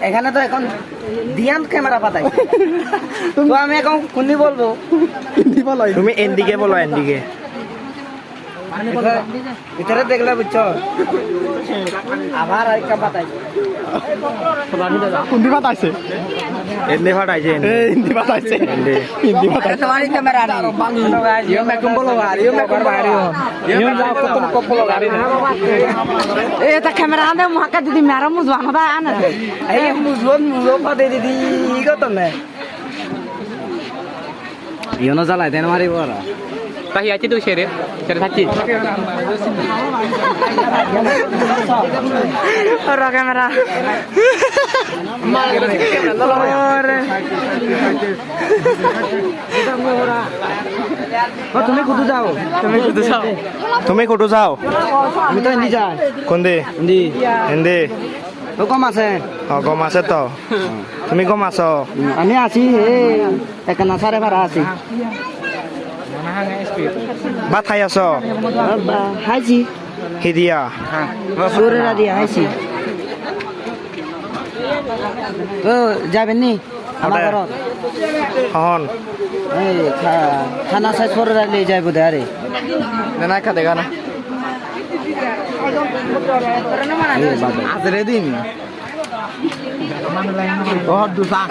এখানে তো এখন দিয়ান ক্যামেরা পাতাই তো আমি এখন কোনদি বলবো তুমি এনডিকে বলো এনডিকে ভিতরে দেখলে বুঝছো আবার আরেকটা পাতাই কোনটি পাতাইছে এনডি ফাটাইছে হিন্দি পাতাইছে এনডি হিন্দি পাতাইছে তোমার ক্যামেরা নেই ইও মেকুম বলো আর ইও মেকুম বাড়ি ইও যাও কত কপলো গাড়ি না এটা ক্যামেরা আনে মুহাকা দিদি মেরা মুজবান হদা আনে এই মুজো পাতে দিদি কত না ইয়নো জ্বালাই দেন মারিব ওরা তাহি আছি তুই ছেড়ে থাকি ওর ক্যামেরা তুমি কোথাও যাও তুমি কোটো যাও আমি তো হিন্দি যাই কোন দে হিন্দি হিন্দি তো কম আছে গম আছে তো তুমি গম আছো আমি আছি একানা সাড়ে বারা আছি ভাত খাই আছো হাইছি হিদিয়া সুরেরা দিয়া হাইছি তো যাবেন নি আমার ঘরত হন এই খানা চাই সুরেরা লিয়ে যাই বোধ আরে না খাতে গানা আজরে দিন ও দুসা